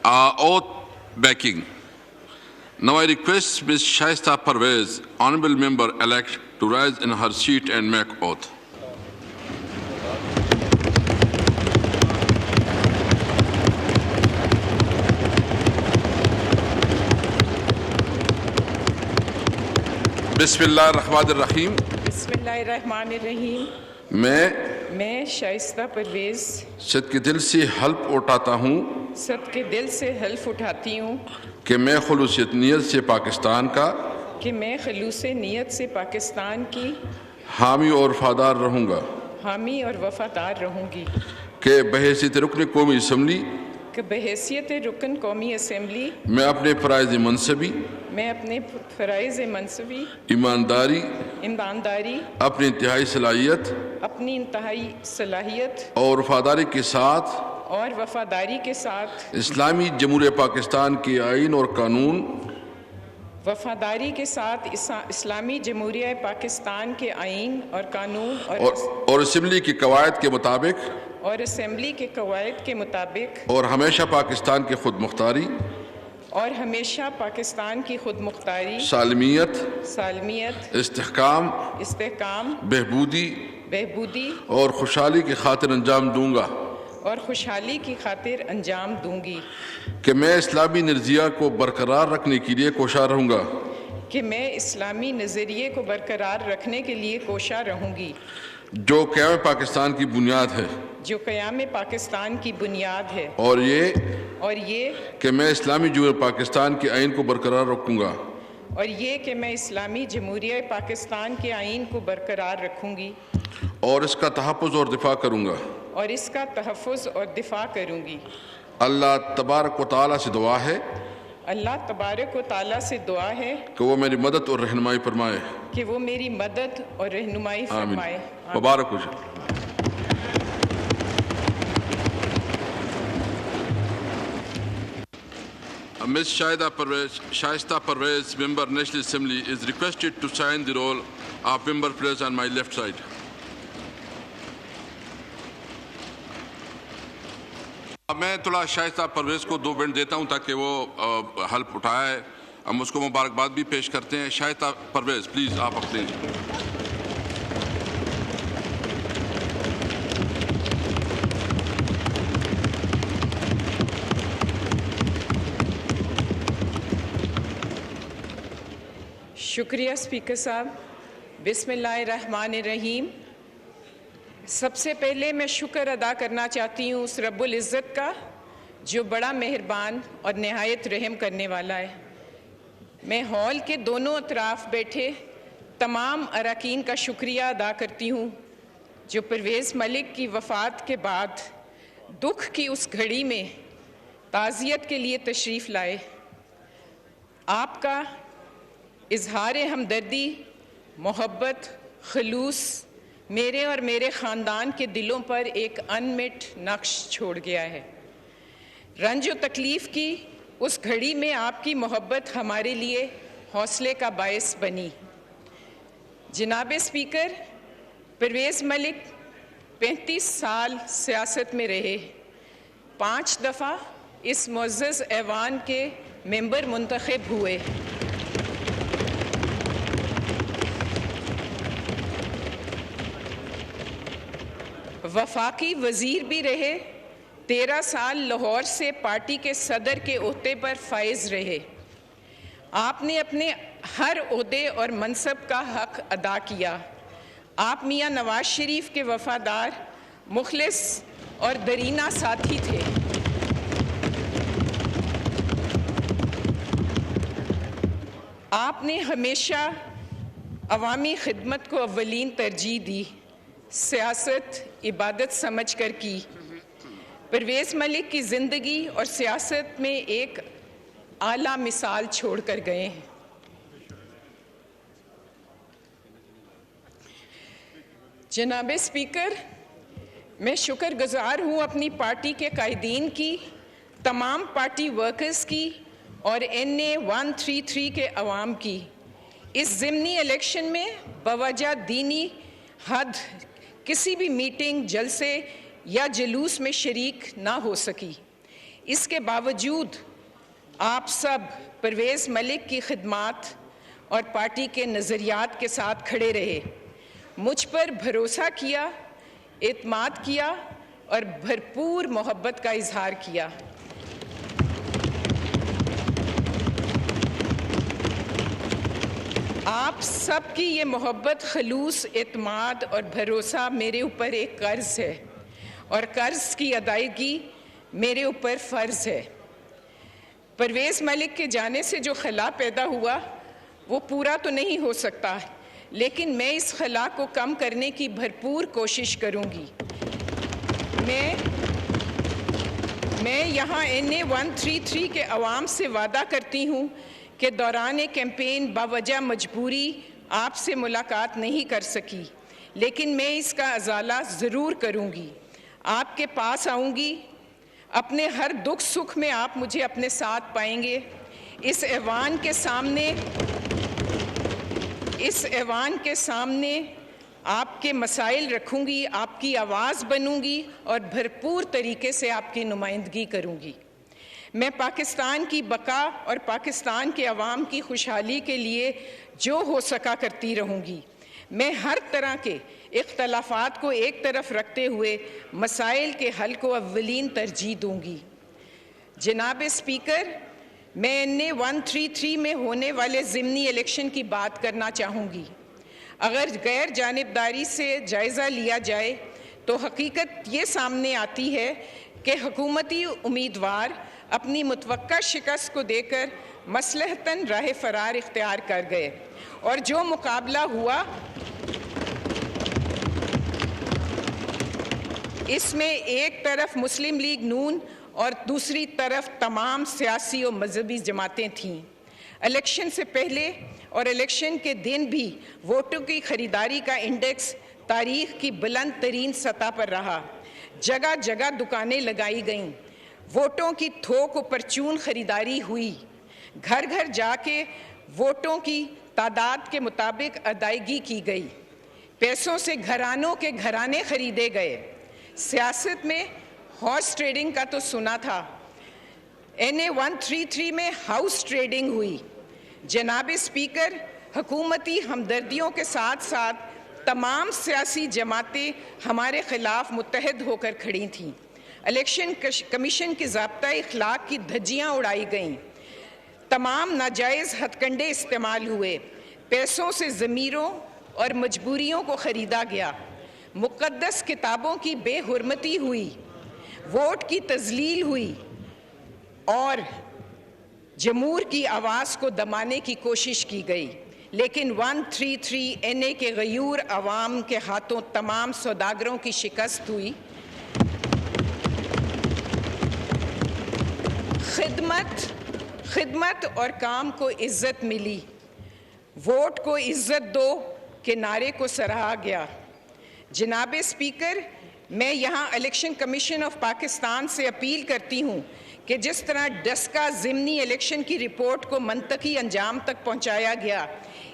Oath backing. Now I request Ms. Shaista Parvez, Honorable Member-elect, to rise in her seat and make oath. बिस्मिल्लाहिर्रहमानिर्रहीम। बिस्मिल्लाहिर्रहमानिर्रहीम। मैं शाइस्ता परवेज सद के दिल से हल्फ उठाता हूँ कि मैं खुलूसियत नीयत से पाकिस्तान का की हामी और वफादार रहूँगी कि बहैसियत रुकन कौमी असम्बली मैं अपने फ़राइज़ मनसबी ईमानदारी अपनी इंतहाई सलाहियत और वफादारी के साथ इस्लामी जमहूरिया पाकिस्तान के आईन और कानून इस्लामी जमहूरिया पाकिस्तान के आईन और कानून और असेंबली के कवायद के मुताबिक और हमेशा पाकिस्तान की खुद मुख्तारी सालमियत इस्तेहकाम बहबूदी और खुशहाली की खातिर अंजाम दूंगी कि मैं इस्लामी नज़रिया को बरकरार रखने के लिए कोशा रहूँगी जो क़याम पाकिस्तान की बुनियाद है और ये कि मैं इस्लामी जमहूरिया पाकिस्तान के आईन को बरकरार रखूँगा और इसका तहफ़्फ़ुज़ और दिफ़ा करूँगी अल्लाह तबारक व तआला से दुआ है कि वो मेरी मदद और रहनुमाई फरमाए मुबारक हो जाए। Ms. Shaista Parvez, Member National Assembly, is requested to sign the roll of member placed on my left side. मैं थोड़ा शाइस्ता परवेज को 2 मिनट देता हूं ताकि वो हल्फ उठाए। हम उसको मुबारकबाद भी पेश करते हैं। शाइस्ता परवेज, प्लीज आप अपने शुक्रिया स्पीकर साहब। बिस्मिल्लाहिर्रहमानिर्रहीम। सबसे पहले मैं शुक्र अदा करना चाहती हूँ उस रब्बुल इज़्ज़त का जो बड़ा मेहरबान और नहायत रहम करने वाला है। मैं हॉल के दोनों अतराफ़ बैठे तमाम अरकान का शुक्रिया अदा करती हूँ जो परवेज़ मलिक की वफ़ात के बाद दुख की उस घड़ी में ताज़ियत के लिए तशरीफ़ लाए। आपका इजहार हमदर्दी, मोहब्बत, खलूस मेरे और मेरे ख़ानदान के दिलों पर एक अनमिट नक्श छोड़ गया है। रंज और तकलीफ़ की उस घड़ी में आपकी मोहब्बत हमारे लिए हौसले का बायस बनी। जनाब स्पीकर, परवेज़ मलिक 35 साल सियासत में रहे, 5 दफ़ा इस मुअज़्ज़ज़ ऐवान के मेंबर मुंतखब हुए। वफाकी वज़ीर भी रहे, 13 साल लाहौर से पार्टी के सदर के ओहदे पर फाइज रहे। आपने अपने हर ओहदे और मनसब का हक अदा किया। आप मियाँ नवाज शरीफ के वफादार, मुखलिस और दरीना साथी थे। आपने हमेशा अवामी खिदमत को अव्वलीन तरजीह दी, सियासत इबादत समझकर की। परवेज़ मलिक की ज़िंदगी और सियासत में एक आला मिसाल छोड़कर गए हैं। जनाब स्पीकर, मैं शुक्रगुज़ार हूँ अपनी पार्टी के कायदीन की, तमाम पार्टी वर्कर्स की और NA 133 के अवाम की। इस ज़िमनी इलेक्शन में बवजह दीनी हद किसी भी मीटिंग, जलसे या जुलूस में शरीक ना हो सकी। इसके बावजूद आप सब परवेज़ मलिक की खिदमत और पार्टी के नज़रियात के साथ खड़े रहे, मुझ पर भरोसा किया, एतमाद किया और भरपूर मोहब्बत का इजहार किया। आप सबकी ये मोहब्बत, खलूस, एतमाद और भरोसा मेरे ऊपर एक कर्ज़ है और कर्ज़ की अदायगी मेरे ऊपर फ़र्ज़ है। परवेज़ मलिक के जाने से जो खला पैदा हुआ वो पूरा तो नहीं हो सकता, लेकिन मैं इस खला को कम करने की भरपूर कोशिश करूँगी। मैं यहाँ NA 133 के अवाम से वादा करती हूँ कि दौरान कैंपेन बावजह मजबूरी आपसे मुलाकात नहीं कर सकी, लेकिन मैं इसका अजाला ज़रूर करूँगी। आपके पास आऊँगी, अपने हर दुख सुख में आप मुझे अपने साथ पाएंगे। इस ऐवान के सामने आपके मसाइल रखूँगी, आपकी आवाज़ बनूँगी और भरपूर तरीके से आपकी नुमाइंदगी करूँगी। मैं पाकिस्तान की बका और पाकिस्तान के अवाम की खुशहाली के लिए जो हो सका करती रहूँगी। मैं हर तरह के इख्तलाफात को एक तरफ रखते हुए मसाइल के हल को अव्वलीन तरजीह दूँगी। जनाब स्पीकर, मैं NA 133 में होने वाले ज़िमनी इलेक्शन की बात करना चाहूँगी। अगर गैर जानिबदारी से जायज़ा लिया जाए तो हकीकत ये सामने आती है कि हुकूमती उम्मीदवार अपनी मुतवक्का शिकस्त को देकर मसलहतन राह फरार इख्तियार कर गए और जो मुकाबला हुआ इसमें एक तरफ मुस्लिम लीग नून और दूसरी तरफ तमाम सियासी और मजहबी जमातें थीं। इलेक्शन से पहले और इलेक्शन के दिन भी वोटों की खरीदारी का इंडेक्स तारीख की बुलंद तरीन सतह पर रहा। जगह जगह दुकानें लगाई गईं, वोटों की थोक और परचून खरीदारी हुई, घर घर जाके वोटों की तादाद के मुताबिक अदायगी की गई, पैसों से घरानों के घराने खरीदे गए। सियासत में हॉर्स ट्रेडिंग का तो सुना था, NA 133 में हाउस ट्रेडिंग हुई। जनाब स्पीकर, हुकूमती हमदर्दियों के साथ साथ तमाम सियासी जमातें हमारे खिलाफ मुत्तहद होकर खड़ी थीं। इलेक्शन कमीशन की ज़ाब्ता इखलाक की धज्जियाँ उड़ाई गईं, तमाम नाजायज़ हथकंडे इस्तेमाल हुए, पैसों से ज़मीरों और मजबूरियों को ख़रीदा गया, मुक़द्दस किताबों की बेहुरमती हुई, वोट की तज़लील हुई और जमूर की आवाज़ को दबाने की कोशिश की गई। लेकिन 133 NA के गयूर अवाम के हाथों तमाम सौदागरों की शिकस्त हुई। खिदमत और काम को इज्जत मिली, वोट को इज्जत दो के नारे को सराहा गया। जनाब स्पीकर, मैं यहाँ इलेक्शन कमीशन ऑफ पाकिस्तान से अपील करती हूँ कि जिस तरह डस्का ज़िमनी इलेक्शन की रिपोर्ट को मंतकी अंजाम तक पहुँचाया गया,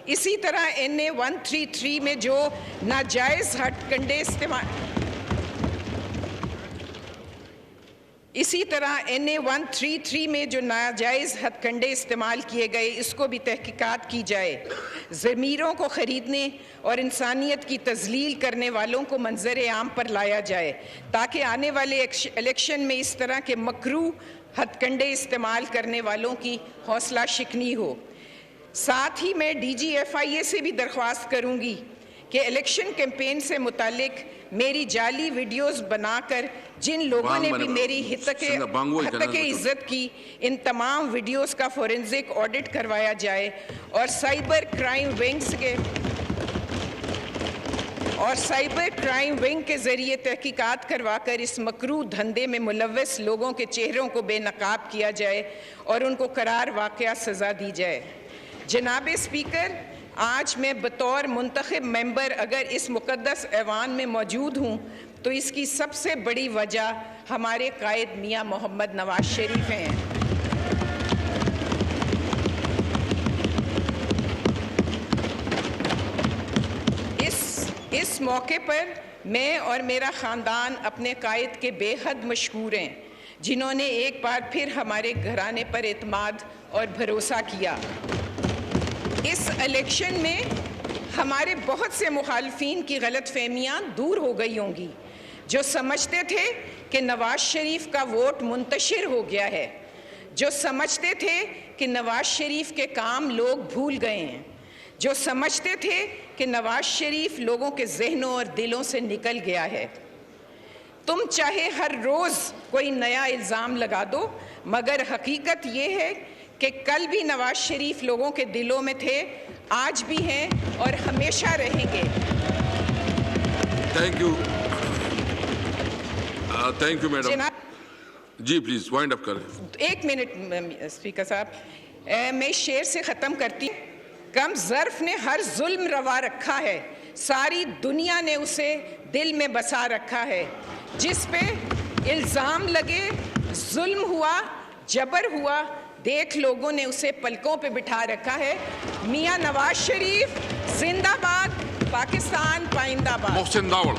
इसी तरह NA 133 में जो नाजायज़ हथकंडे इस्तेमाल किए गए, इसको भी तहकीकात की जाए। ज़मीरों को ख़रीदने और इंसानियत की तज़लील करने वालों को मंजर आम पर लाया जाए ताकि आने वाले इलेक्शन में इस तरह के मकरू हथकंडे इस्तेमाल करने वालों की हौसला शिकनी हो। साथ ही मैं DG FIA से भी दरख्वास्त करूँगी कि इलेक्शन कैंपेन से मुतालिक मेरी जाली वीडियोस बनाकर जिन लोगों ने भी मेरी हितके इज्जत की, इन तमाम वीडियोस का फोरेंसिक ऑडिट करवाया जाए और साइबर क्राइम विंग के ज़रिए तहकीकात करवाकर इस मकरू धंधे में मुलव्वस लोगों के चेहरों को बेनकाब किया जाए और उनको करार वाक़या सज़ा दी जाए। जनाब स्पीकर, आज मैं बतौर मुंतखब मेंबर अगर इस मुक़द्दस ऐवान में मौजूद हूँ तो इसकी सबसे बड़ी वजह हमारे कायद मियाँ मोहम्मद नवाज शरीफ हैं। इस मौके पर मैं और मेरा ख़ानदान अपने कायद के बेहद मशकूर हैं। जिन्होंने एक बार फिर हमारे घराने पर एतमाद और भरोसा किया। इस इलेक्शन में हमारे बहुत से मुखालफीन की गलतफहमियां दूर हो गई होंगी, जो समझते थे कि नवाज शरीफ का वोट मुंतशिर हो गया है, जो समझते थे कि नवाज शरीफ के काम लोग भूल गए हैं, जो समझते थे कि नवाज शरीफ लोगों के जहनों और दिलों से निकल गया है। तुम चाहे हर रोज़ कोई नया इल्ज़ाम लगा दो, मगर हकीकत ये है कि कल भी नवाज शरीफ लोगों के दिलों में थे, आज भी हैं और हमेशा रहेंगे। Thank you madam. जी प्लीज वाइंड अप करें। 1 मिनट स्पीकर साहब, मैं शेर से ख़त्म करती हूँ। कम ज़र्फ़ ने हर जुल्म रवा रखा है, सारी दुनिया ने उसे दिल में बसा रखा है। जिस पे इल्ज़ाम लगे जुल्म हुआ, जबर हुआ, देख लोगों ने उसे पलकों पे बिठा रखा है। मियां नवाज शरीफ जिंदाबाद, पाकिस्तान पाइंदाबाद। मोहसिन दावड़।